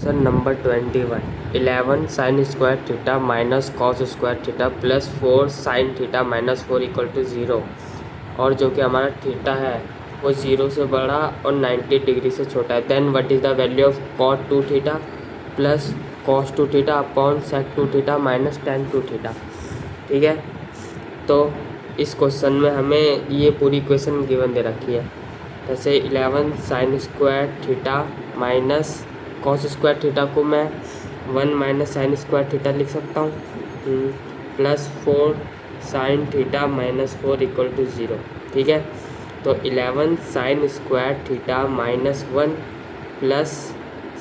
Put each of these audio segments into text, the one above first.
Question number 21 11 sine square theta minus cos square theta plus 4 sine theta minus 4 equal to 0 और जो कि हमारा theta है वो 0 से बड़ा और 90 डिग्री से छोटा है। Then what is the value of cot 2 theta plus cos 2 theta upon sec 2 theta minus tan 2 theta. ठीक है, तो इस क्वेश्चन में हमें ये पूरी इक्वेशन गिवन दे रखी है। जैसे 11 sine square theta minus cos square theta को मैं 1 माइनस साइन स्क्वायर थीटा लिख सकता हूँ plus 4 sine theta minus 4 equal to 0। ठीक है, तो 11 sine square theta minus 1 plus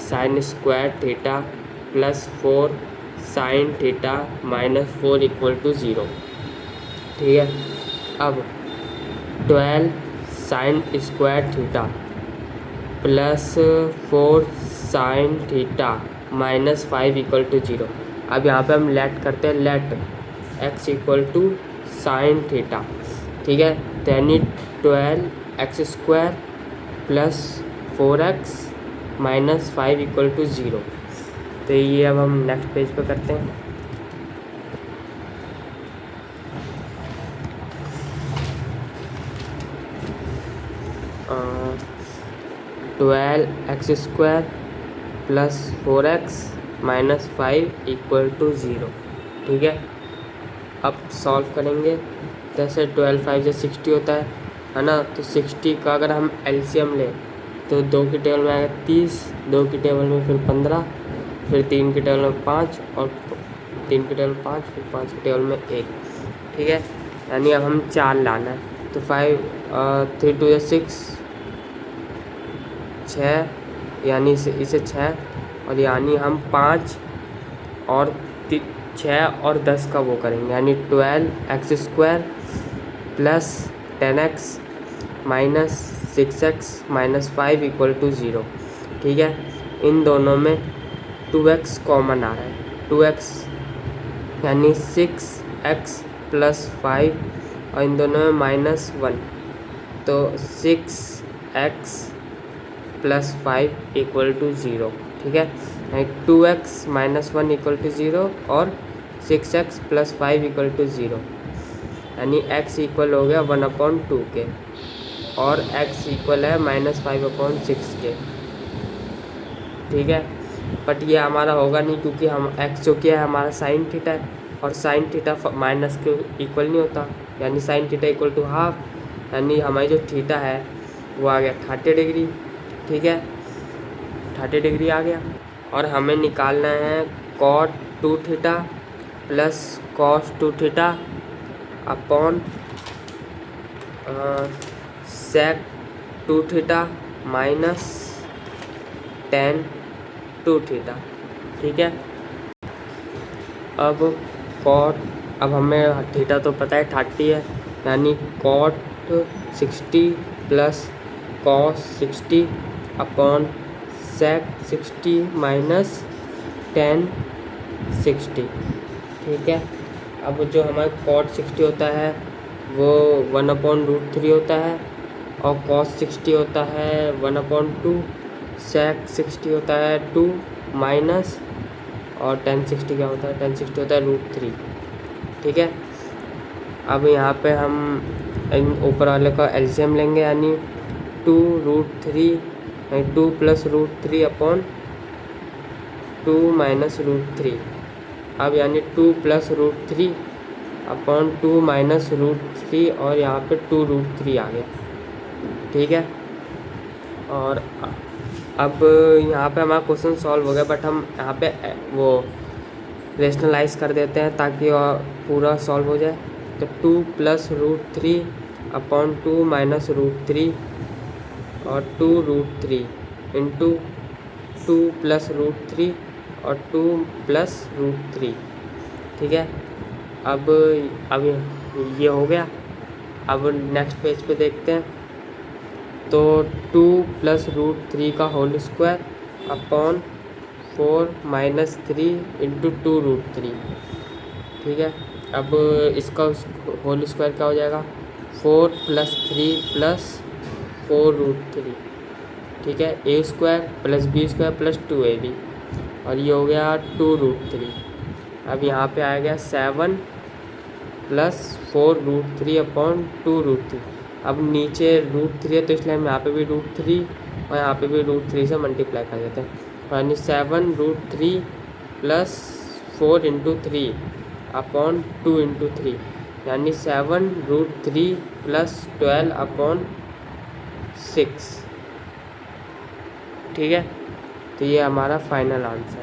sine square theta plus 4 sine theta minus 4 equal to 0। ठीक है, अब 12 sine square theta plus 4 sine theta minus 5 equal to 0। अब यहाँ पे हम लेट करते हैं, let x equal to sine theta. ठीक है, तो यानी 12 x square plus 4x minus 5 equal to 0। तो ये अब हम नेक्स्ट पेज पे करते हैं। Twelve x square plus 4x minus 5 equal to 0। ठीक है, अब सॉल्व करेंगे। जैसे 12 5 से 60 होता है ना, तो 60 का अगर हम एलसीएम लें तो 2 की टेबल में आएगा 30, 2 की टेबल में फिर 15, फिर 3 की टेबल में 5 और 3 की टेबल में 5, फिर 5 की टेबल में 1। ठीक है, यानी अब हम 4 लाना है, तो 5 3 2 6 6, यानी इसे 6 और यानी हम 5 और 6 और 10 का वो करेंगे, यानी 12 x square plus 10x minus 6x minus 5 equal to 0। ठीक है, इन दोनों में 2x कॉमन आ रहा है, 2x यानी 6x प्लस 5 और इन दोनों में माइनस 1, तो 6x प्लस 5 इक्वल टू 0। ठीक है, 2x माइनस 1 इक्वल टू 0 और 6x प्लस 5 इक्वल टू 0, यानी x इक्वल हो गया 1/2 के और x इक्वल है माइनस 5/6 के। ठीक है, बट ये हमारा होगा नहीं क्योंकि हम x जो किया है हमारा साइन थीटा है और साइन थीटा माइनस के इक्वल नहीं होता, यानी sine theta equal to half, यानी हमारी जो थीटा है वो आ गया 30 डिग्री। ठीक है, 30 डिग्री आ गया और हमें निकालना है cot 2 theta plus cos 2 theta upon sec 2 theta minus tan 2 theta. ठीक है, अब हमें थीटा तो पता है 30 है, यानी cot 60 plus cos 60 upon sec 60 minus tan 60। ठीक है, अब जो हमारा कॉट 60 होता है वो 1/√3 होता है और कॉस 60 होता है 1/2, सेक 60 होता है 2 माइनस और टेन 60 क्या होता है, टेन 60 होता है √3। ठीक है, अब यहाँ पे हम इन ऊपर वाले का एलसीएम लेंगे, यानी 2√3 2 प्लस √3 अपॉन 2 माइनस √3। अब यानी 2 प्लस √3 अपॉन 2 माइनस √3 और यहाँ पे 2√3 आ गया। ठीक है, और अब यहाँ पे हमारा क्वेश्चन सॉल्व हो गया, बट हम यहाँ पे वो रेशनलाइज कर देते हैं ताकि पूरा सॉल्व हो जाए। तो 2 प्लस √3 अपॉन 2 माइनस √3 और 2√3 इंटू 2 प्लस √3 और 2 प्लस √3। ठीक है, अब ये हो गया। अब नेक्स्ट पेज पे देखते हैं, तो 2 प्लस √3 का whole square upon 4 minus 3 into 2√3। ठीक है, अब इसका होल स्क्वायर क्या हो जाएगा, 4 प्लस 3 प्लस 4√3। ठीक है, a² plus b² plus 2ab। और ये हो गया 2√3। अब यहाँ पे आ गया 7 प्लस 4√3 अपॉन 2√3। अब नीचे √3 है तो इसलिए हम यहाँ पे भी √3 और यहाँ पे भी √3 से मल्टीप्लाई कर देते हैं। यानी 7√3 प्लस 4 × 3 अपॉन 2 × 3 यानी 7√3 प्लस 12 अपॉन 6। ठीक है, तो ये हमारा फाइनल आंसर है।